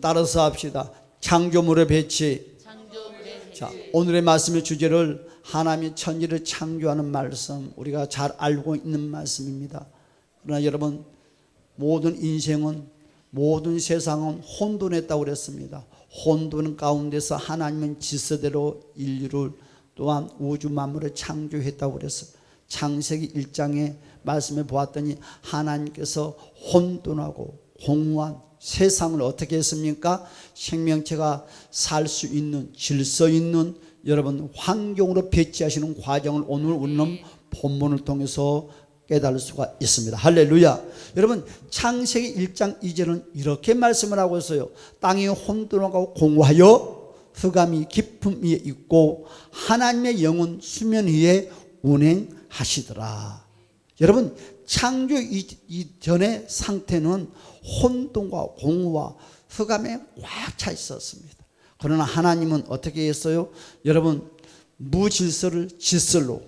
따라서 합시다. 창조물의 배치. 자, 오늘의 말씀의 주제를 하나님이 천지를 창조하는 말씀, 우리가 잘 알고 있는 말씀입니다. 그러나 여러분, 모든 인생은, 모든 세상은 혼돈했다고 그랬습니다. 혼돈 가운데서 하나님은 질서대로 인류를 또한 우주 만물을 창조했다고 그랬어요. 창세기 1장에 말씀해 보았더니 하나님께서 혼돈하고 공허한 세상을 어떻게 했습니까? 생명체가 살 수 있는, 질서 있는 여러분 환경으로 배치하시는 과정을 오늘 우리는 본문을 통해서 깨달을 수가 있습니다. 할렐루야. 여러분, 창세기 1장 2절은 이렇게 말씀을 하고 있어요. 땅이 혼돈하고 공허하여 흑암이 깊음 위에 있고 하나님의 영은 수면 위에 운행하시더라. 여러분, 창조 이전의 상태는 혼돈과 공허와 흑암에 꽉 차 있었습니다. 그러나 하나님은 어떻게 했어요? 여러분, 무질서를 질서로,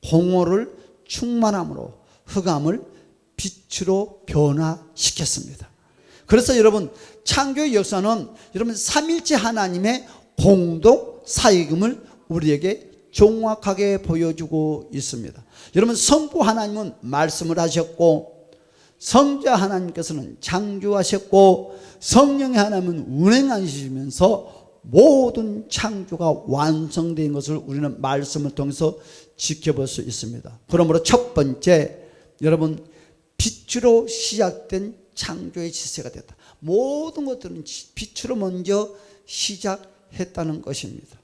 공허를 충만함으로, 흑암을 빛으로 변화시켰습니다. 그래서 여러분, 창조의 역사는 여러분 삼일체 하나님의 공동 사역임을 우리에게 정확하게 보여주고 있습니다. 여러분, 성부 하나님은 말씀을 하셨고, 성자 하나님께서는 창조하셨고, 성령의 하나님은 운행하시면서 모든 창조가 완성된 것을 우리는 말씀을 통해서 지켜볼 수 있습니다. 그러므로 첫 번째, 여러분, 빛으로 시작된 창조의 질서가 됐다. 모든 것들은 빛으로 먼저 시작했다는 것입니다.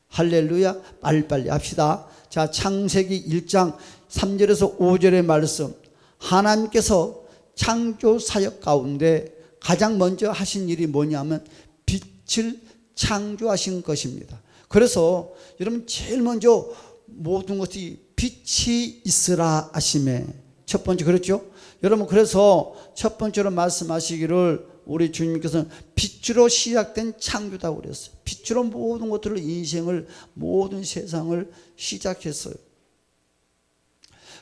할렐루야. 빨리빨리 합시다. 자, 창세기 1장 3절에서 5절의 말씀, 하나님께서 창조 사역 가운데 가장 먼저 하신 일이 뭐냐면 빛을 창조하신 것입니다. 그래서 여러분, 제일 먼저 모든 것이 빛이 있으라 하심에 첫 번째, 그렇죠? 여러분, 그래서 첫 번째로 말씀하시기를 우리 주님께서는 빛으로 시작된 창조다고 그랬어요. 빛으로 모든 것들을, 인생을, 모든 세상을 시작했어요.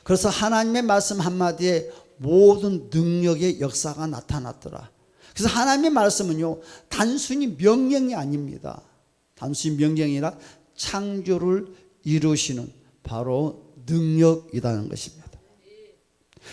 그래서 하나님의 말씀 한마디에 모든 능력의 역사가 나타났더라. 그래서 하나님의 말씀은요, 단순히 명령이 아닙니다. 단순히 명령이 아니라 창조를 이루시는 바로 능력이라는 것입니다.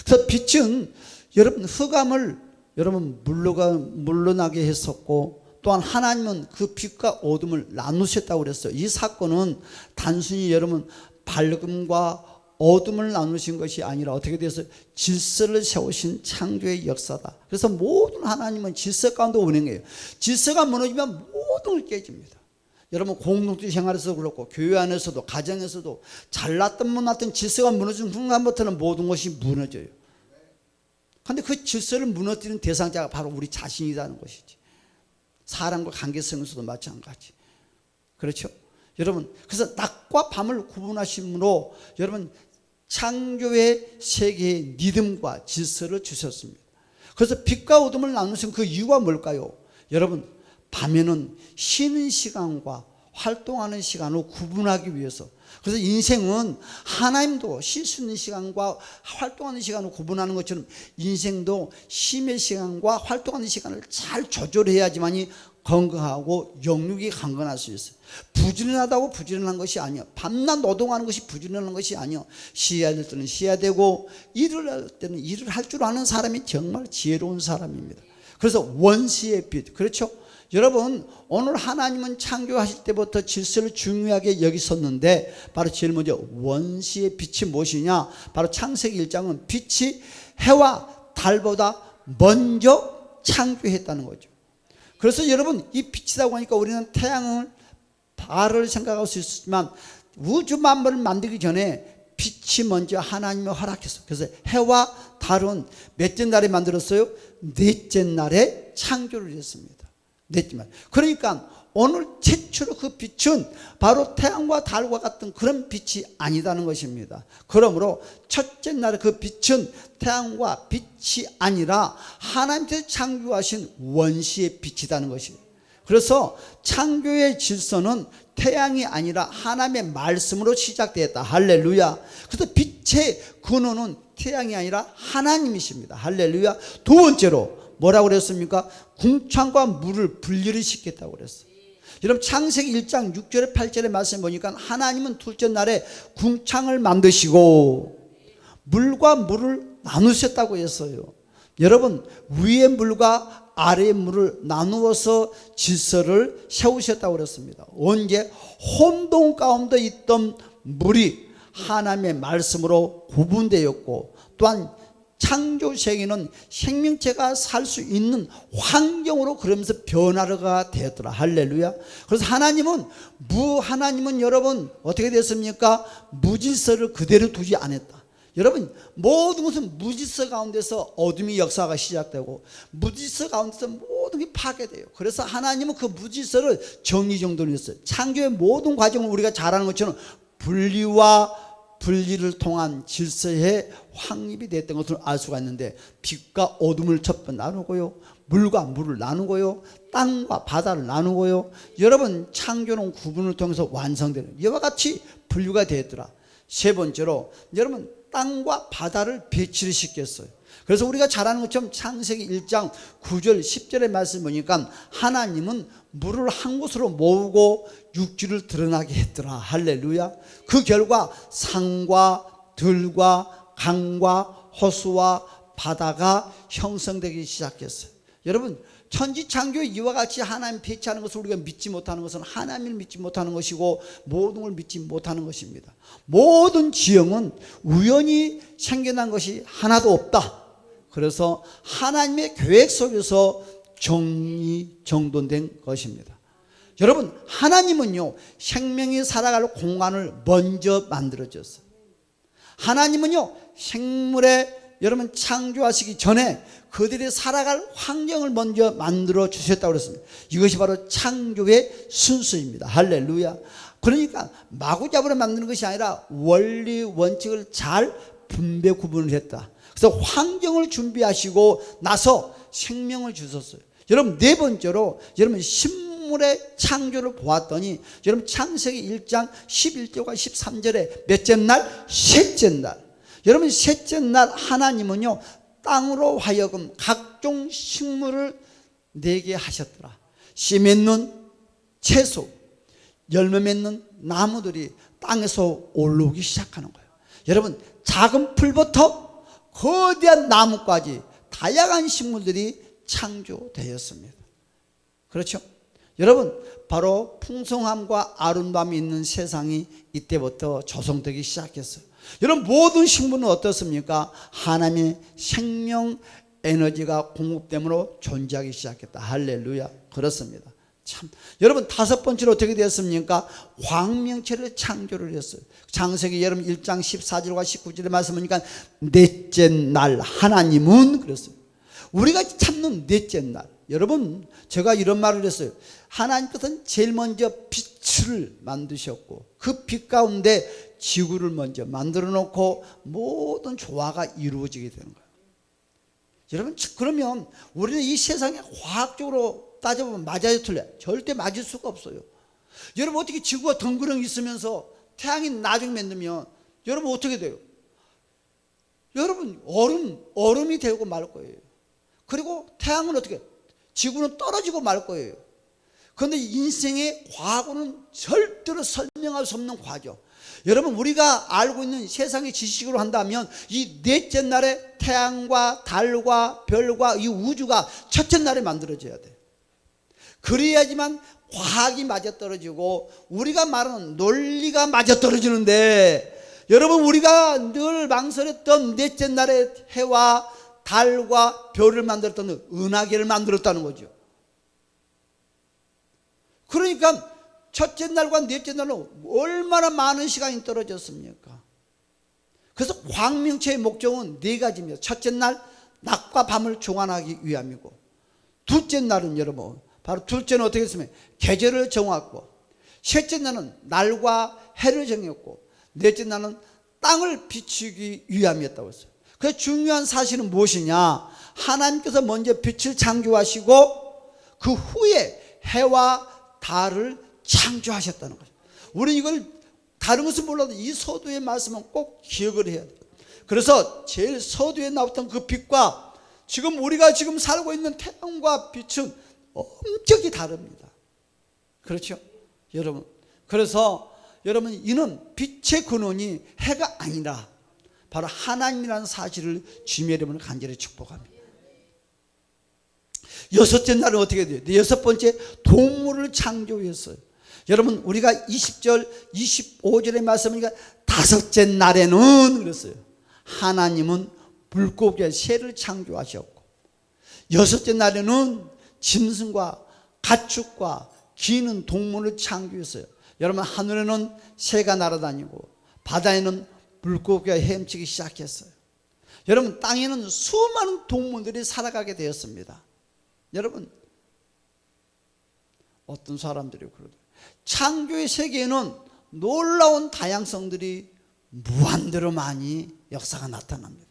그래서 빛은 여러분 흑암을 여러분 물러나게 했었고, 또한 하나님은 그 빛과 어둠을 나누셨다고 그랬어요. 이 사건은 단순히 여러분 밝음과 어둠을 나누신 것이 아니라 어떻게 돼서 질서를 세우신 창조의 역사다. 그래서 모든 하나님은 질서 가운데 운행해요. 질서가 무너지면 모든 걸 깨집니다. 여러분, 공동체 생활에서도 그렇고 교회 안에서도 가정에서도 잘났든 못났든 질서가 무너진 순간부터는 모든 것이 무너져요. 그런데 그 질서를 무너뜨리는 대상자가 바로 우리 자신이라는 것이지. 사람과 관계성에서도 마찬가지. 그렇죠? 여러분, 그래서 낮과 밤을 구분하심으로 여러분 창조의 세계의 리듬과 질서를 주셨습니다. 그래서 빛과 어둠을 나누신 그 이유가 뭘까요? 여러분, 밤에는 쉬는 시간과 활동하는 시간을 구분하기 위해서. 그래서 인생은 하나님도 쉴 수 있는 시간과 활동하는 시간을 구분하는 것처럼 인생도 쉼의 시간과 활동하는 시간을 잘 조절해야지만이 건강하고 영육이 강건할 수 있어요. 부지런하다고 부지런한 것이 아니요, 밤낮 노동하는 것이 부지런한 것이 아니요, 쉬어야 될 때는 쉬어야 되고 일을 할 때는 일을 할 줄 아는 사람이 정말 지혜로운 사람입니다. 그래서 원시의 빛, 그렇죠? 여러분, 오늘 하나님은 창조하실 때부터 질서를 중요하게 여기셨는데 바로 제일 먼저 원시의 빛이 무엇이냐? 바로 창세기 1장은 빛이 해와 달보다 먼저 창조했다는 거죠. 그래서 여러분, 이 빛이라고 하니까 우리는 태양을, 달을 생각할 수 있지만 우주 만물을 만들기 전에 빛이 먼저 하나님이 허락했어요. 그래서 해와 달은 몇째 날에 만들었어요? 넷째 날에 창조를 했습니다. 넷째 날. 그러니까 오늘 최초로 그 빛은 바로 태양과 달과 같은 그런 빛이 아니다는 것입니다. 그러므로 첫째 날의 그 빛은 태양과 빛이 아니라 하나님께서 창조하신 원시의 빛이라는 것입니다. 그래서 창조의 질서는 태양이 아니라 하나님의 말씀으로 시작되었다. 할렐루야. 그래서 빛의 근원은 태양이 아니라 하나님이십니다. 할렐루야. 두 번째로 뭐라고 그랬습니까? 궁창과 물을 분리를 시켰다고 그랬어요. 여러분 창세기 1장 6절에 8절에 말씀 보니까 하나님은 둘째 날에 궁창을 만드시고 물과 물을 나누셨다고 했어요. 여러분 위의 물과 아래의 물을 나누어서 질서를 세우셨다고 그랬습니다. 언제? 혼돈 가운데 있던 물이 하나님의 말씀으로 구분되었고, 또한 창조세계는 생명체가 살 수 있는 환경으로 그러면서 변화가 되었더라. 할렐루야. 그래서 하나님은 여러분 어떻게 됐습니까? 무질서를 그대로 두지 않았다. 여러분 모든 것은 무질서 가운데서 어둠이 역사가 시작되고 무질서 가운데서 모든 게 파괴돼요. 그래서 하나님은 그 무질서를 정리정돈했어요. 창조의 모든 과정을 우리가 잘 아는 것처럼 분리와 분리를 통한 질서의 확립이 됐던 것을 알 수가 있는데, 빛과 어둠을 첫 번 나누고요, 물과 물을 나누고요, 땅과 바다를 나누고요. 여러분 창조는 구분을 통해서 완성되는 이와 같이 분류가 되었더라. 세 번째로 여러분 땅과 바다를 배치를 시켰어요. 그래서 우리가 잘 아는 것처럼 창세기 1장 9절 10절의 말씀 보니까 하나님은 물을 한 곳으로 모으고 육지를 드러나게 했더라. 할렐루야. 그 결과 산과 들과 강과 호수와 바다가 형성되기 시작했어요. 여러분 천지창조의 이와 같이 하나님 배치하는 것을 우리가 믿지 못하는 것은 하나님을 믿지 못하는 것이고 모든 걸 믿지 못하는 것입니다. 모든 지형은 우연히 생겨난 것이 하나도 없다. 그래서 하나님의 계획 속에서 정리정돈된 것입니다. 여러분 하나님은요 생명이 살아갈 공간을 먼저 만들어줬어요. 하나님은요 생물에 여러분 창조하시기 전에 그들이 살아갈 환경을 먼저 만들어 주셨다고 그랬습니다. 이것이 바로 창조의 순서입니다. 할렐루야. 그러니까 마구잡이로 만드는 것이 아니라 원리 원칙을 잘 분배 구분을 했다. 그래서 환경을 준비하시고 나서 생명을 주셨어요. 여러분 네 번째로 여러분 식물의 창조를 보았더니 여러분 창세기 1장 11절과 13절에 몇째 날? 셋째 날. 여러분 셋째 날 하나님은요 땅으로 하여금 각종 식물을 내게 하셨더라. 씨 맺는 채소, 열매 맺는 나무들이 땅에서 올라오기 시작하는 거예요. 여러분 작은 풀부터 거대한 나무까지 다양한 식물들이 창조되었습니다. 그렇죠? 여러분 바로 풍성함과 아름다움이 있는 세상이 이때부터 조성되기 시작했어요. 여러분 모든 식물은 어떻습니까? 하나님의 생명 에너지가 공급됨으로 존재하기 시작했다. 할렐루야. 그렇습니다. 참 여러분 다섯 번째로 어떻게 되었습니까? 광명체를 창조를 했어요. 창세기 여러분 1장 14절과 19절의 말씀이니까 넷째 날 하나님은 그랬어요. 우리가 찾는 넷째 날. 여러분 제가 이런 말을 했어요. 하나님께서는 제일 먼저 빛을 만드셨고 그 빛 가운데 지구를 먼저 만들어 놓고 모든 조화가 이루어지게 되는 거예요. 여러분 그러면 우리는 이 세상에 과학적으로 따져보면 맞아요 틀려요? 절대 맞을 수가 없어요. 여러분 어떻게 지구가 덩그러니 있으면서 태양이 나중에 만들면 여러분 어떻게 돼요? 여러분 얼음이 되고 말 거예요. 그리고 태양은 어떻게 지구는 떨어지고 말 거예요. 그런데 인생의 과거는 절대로 설명할 수 없는 과정. 여러분 우리가 알고 있는 세상의 지식으로 한다면 이 넷째 날에 태양과 달과 별과 이 우주가 첫째 날에 만들어져야 돼. 그래야지만 과학이 맞아떨어지고 우리가 말하는 논리가 맞아떨어지는데, 여러분 우리가 늘 망설였던 넷째 날에 해와 달과 별을 만들었던 은하계를 만들었다는 거죠. 그러니까 첫째 날과 넷째 날은 얼마나 많은 시간이 떨어졌습니까? 그래서 광명체의 목적은 네 가지입니다. 첫째 날 낮과 밤을 종환하기 위함이고, 둘째 날은 여러분 바로 둘째는 어떻게 했으면 계절을 정했고, 셋째 날은 날과 해를 정했고, 넷째 날은 땅을 비추기 위함이었다고 했어요. 그래서 중요한 사실은 무엇이냐? 하나님께서 먼저 빛을 창조하시고 그 후에 해와 달을 창조하셨다는 거죠. 우리 이걸 다른 것은 몰라도 이 서두의 말씀은 꼭 기억을 해야 돼요. 그래서 제일 서두에 나왔던 그 빛과 지금 우리가 지금 살고 있는 태양과 빛은 엄청나게 다릅니다. 그렇죠? 여러분. 그래서 여러분, 이는 빛의 근원이 해가 아니라 바로 하나님이라는 사실을 주님의 이름으로 간절히 축복합니다. 여섯째 날은 어떻게 돼요? 여섯 번째, 동물을 창조했어요. 여러분, 우리가 20절 25절의 말씀이니까 다섯째 날에는 그랬어요. 하나님은 물고기와 새를 창조하셨고, 여섯째 날에는 짐승과 가축과 기는 동물을 창조했어요. 여러분, 하늘에는 새가 날아다니고 바다에는 물고기가 헤엄치기 시작했어요. 여러분, 땅에는 수많은 동물들이 살아가게 되었습니다. 여러분, 어떤 사람들이 그러더라고요. 창조의 세계에는 놀라운 다양성들이 무한대로 많이 역사가 나타납니다.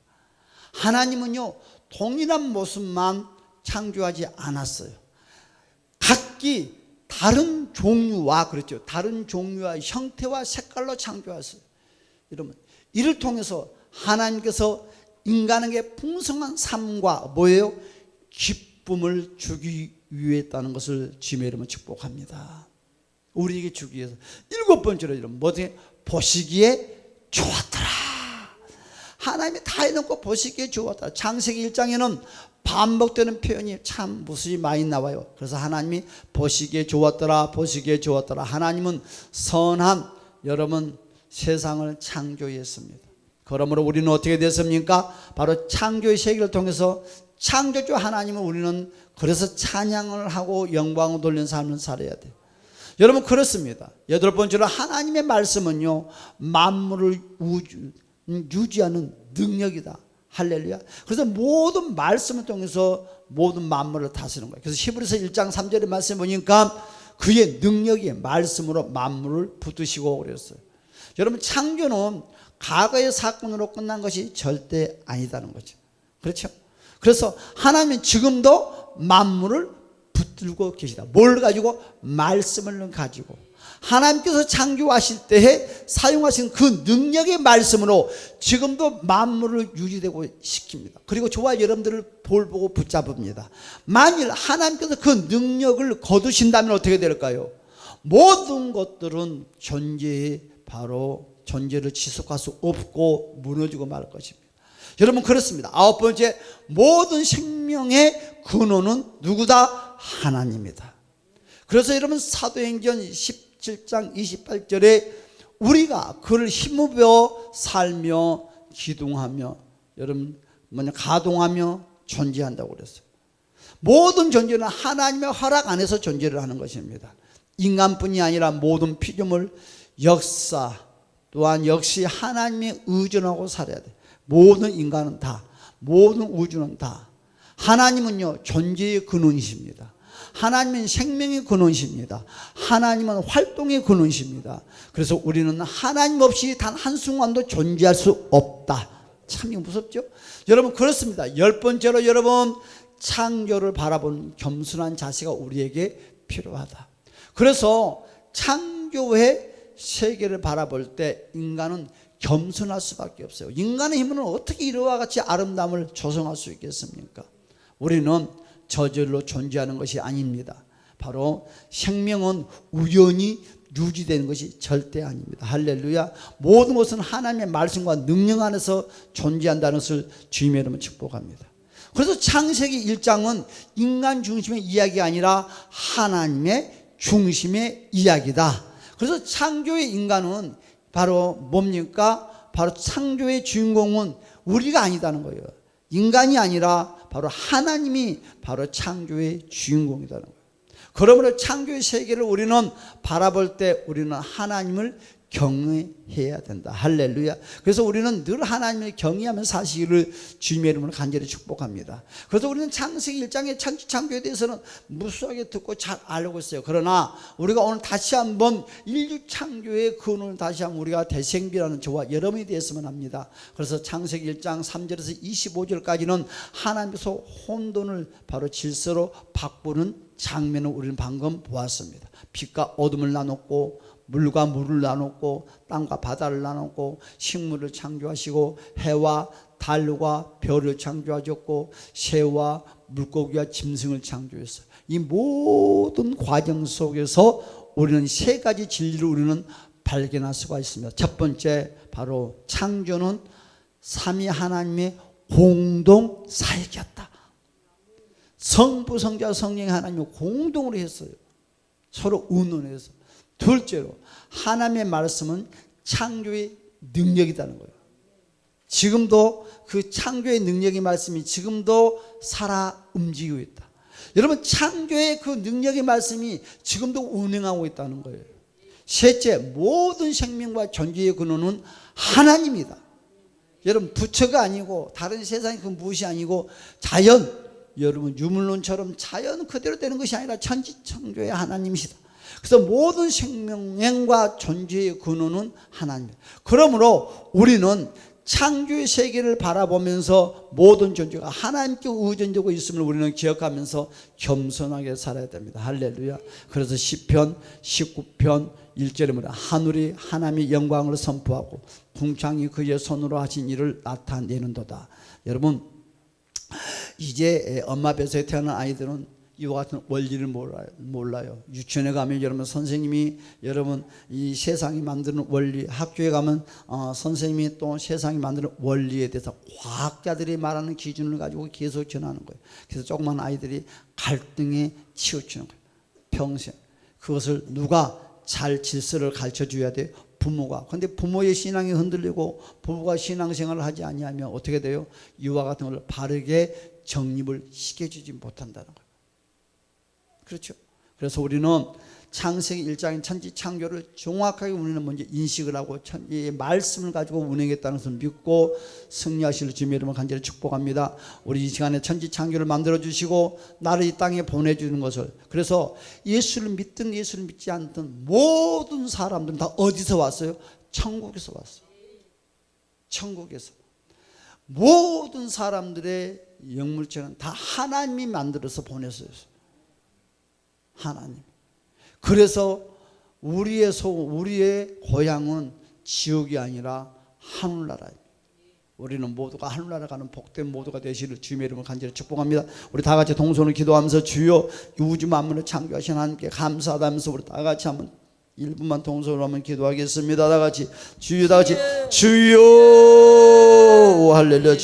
하나님은요, 동일한 모습만 창조하지 않았어요. 각기 다른 종류와, 그렇죠, 다른 종류와 형태와 색깔로 창조하셨어요. 여러분, 이를 통해서 하나님께서 인간에게 풍성한 삶과 뭐예요? 기쁨을 주기 위했다는 것을 주님의 이름으로 축복합니다. 우리에게 주기 위해서. 일곱 번째로 여러분, 뭐지? 보시기에 좋았더라. 하나님이 다 해놓고 보시기에 좋았더라. 창세기 1장에는 반복되는 표현이 참 무수히 많이 나와요. 그래서 하나님이 보시기에 좋았더라, 보시기에 좋았더라. 하나님은 선한 여러분 세상을 창조했습니다. 그러므로 우리는 어떻게 됐습니까? 바로 창조의 세계를 통해서 창조주 하나님을 우리는 그래서 찬양을 하고 영광을 돌리는 삶을 살아야 돼요. 여러분, 그렇습니다. 여덟 번째로 하나님의 말씀은요, 만물을 유지하는 능력이다. 할렐루야. 그래서 모든 말씀을 통해서 모든 만물을 다스리는 거예요. 그래서 히브리서 1장 3절의 말씀을 보니까 그의 능력이 말씀으로 만물을 붙드시고 그랬어요. 여러분, 창조는 과거의 사건으로 끝난 것이 절대 아니다는 거죠. 그렇죠? 그래서 하나님은 지금도 만물을 붙들고 계시다. 뭘 가지고? 말씀을 가지고. 하나님께서 창조하실 때에 사용하신 그 능력의 말씀으로 지금도 만물을 유지되고 시킵니다. 그리고 저와 여러분들을 볼 보고 붙잡습니다. 만일 하나님께서 그 능력을 거두신다면 어떻게 될까요? 모든 것들은 존재에 바로 존재를 지속할 수 없고 무너지고 말 것입니다. 여러분, 그렇습니다. 아홉 번째, 모든 생명의 근원은 누구다? 하나님이다. 그래서 여러분, 사도행전 17장 28절에 우리가 그를 힘입어 살며 기둥하며 여러분 가동하며 존재한다고 그랬어요. 모든 존재는 하나님의 허락 안에서 존재를 하는 것입니다. 인간뿐이 아니라 모든 피조물, 역사 또한 역시 하나님의 의존하고 살아야 돼. 모든 인간은 다, 모든 우주는 다. 하나님은요, 존재의 근원이십니다. 하나님은 생명의 근원이십니다. 하나님은 활동의 근원이십니다. 그래서 우리는 하나님 없이 단 한순간도 존재할 수 없다. 참 무섭죠? 여러분, 그렇습니다. 열 번째로 여러분, 창조를 바라보는 겸손한 자세가 우리에게 필요하다. 그래서 창조의 세계를 바라볼 때 인간은 겸손할 수밖에 없어요. 인간의 힘은 어떻게 이와 같이 아름다움을 조성할 수 있겠습니까? 우리는 저절로 존재하는 것이 아닙니다. 바로 생명은 우연히 유지되는 것이 절대 아닙니다. 할렐루야. 모든 것은 하나님의 말씀과 능력 안에서 존재한다는 것을 주님의 이름으로 축복합니다. 그래서 창세기 1장은 인간 중심의 이야기가 아니라 하나님의 중심의 이야기다. 그래서 창조의 인간은 바로 뭡니까? 바로 창조의 주인공은 우리가 아니다는 거예요. 인간이 아니라 바로 하나님이 바로 창조의 주인공이라는 거예요. 그러므로 창조의 세계를 우리는 바라볼 때 우리는 하나님을 경외해야 된다. 할렐루야. 그래서 우리는 늘 하나님을 경외하며 사시기를 주님의 이름으로 간절히 축복합니다. 그래서 우리는 창세기 1장의 창조에 대해서는 무수하게 듣고 잘 알고 있어요. 그러나 우리가 오늘 다시 한번 인류 창조의 근원을 다시 한번 우리가 대생비라는 저와 여러분이 되었으면 합니다. 그래서 창세기 1장 3절에서 25절까지는 하나님께서 혼돈을 바로 질서로 바꾸는 장면을 우리는 방금 보았습니다. 빛과 어둠을 나눴고 물과 물을 나눴고 땅과 바다를 나눴고 식물을 창조하시고 해와 달과 별을 창조하셨고 새와 물고기와 짐승을 창조했어요. 이 모든 과정 속에서 우리는 세 가지 진리를 우리는 발견할 수가 있습니다. 첫 번째, 바로 창조는 삼위 하나님의 공동 사역이었다. 성부, 성자, 성령이 하나님이 공동으로 했어요. 서로 의논해서. 둘째로, 하나님의 말씀은 창조의 능력이라는 거예요. 지금도 그 창조의 능력의 말씀이 지금도 살아 움직이고 있다. 여러분, 창조의 그 능력의 말씀이 지금도 운행하고 있다는 거예요. 셋째, 모든 생명과 존재의 근원은 하나님이다. 여러분, 부처가 아니고 다른 세상의 그 무엇이 아니고 자연, 여러분 유물론처럼 자연 그대로 되는 것이 아니라 천지창조의 하나님이시다. 그래서 모든 생명과 존재의 근원은 하나님입니다. 그러므로 우리는 창조의 세계를 바라보면서 모든 존재가 하나님께 의존되고 있음을 우리는 기억하면서 겸손하게 살아야 됩니다. 할렐루야. 그래서 시편 19편 1절에 뭐냐, 하늘이 하나님의 영광을 선포하고 궁창이 그의 손으로 하신 일을 나타내는도다. 여러분, 이제 엄마 뱃속에 태어난 아이들은 이와 같은 원리를 몰라요. 유치원에 가면 여러분 선생님이 여러분 이 세상이 만드는 원리, 학교에 가면 선생님이 또 세상이 만드는 원리에 대해서 과학자들이 말하는 기준을 가지고 계속 전하는 거예요. 그래서 조그만 아이들이 갈등에 치우치는 거예요. 평생. 그것을 누가 잘 질서를 가르쳐 줘야 돼요? 부모가. 근데 부모의 신앙이 흔들리고 부모가 신앙생활을 하지 아니하면 어떻게 돼요? 이와 같은 걸 바르게 정립을 시켜주지 못한다는 거예요. 그렇죠. 그래서 우리는 창세기 1장인 천지 창조를 정확하게 우리는 먼저 인식을 하고 이 말씀을 가지고 운행했다는 것을 믿고 승리하실 주님 이름을 간절히 축복합니다. 우리 이 시간에 천지 창조를 만들어 주시고 나를 이 땅에 보내주는 것을, 그래서 예수를 믿든 예수를 믿지 않든 모든 사람들은 다 어디서 왔어요? 천국에서 왔어요. 천국에서. 모든 사람들의 영물체는 다 하나님이 만들어서 보냈어요. 하나님. 그래서 우리의 고향은 지옥이 아니라 하늘나라입니다. 우리는 모두가 하늘나라 가는 복된 모두가 되시를 주님의 이름을 간절히 축복합니다. 우리 다 같이 동손을 기도하면서 주여 우주 만물을 창조하신 하나님께 감사하다면서 우리 다 같이 한번 1분만 동손으로 한번 기도하겠습니다. 다 같이 주여, 다 같이 주여, 할렐루야.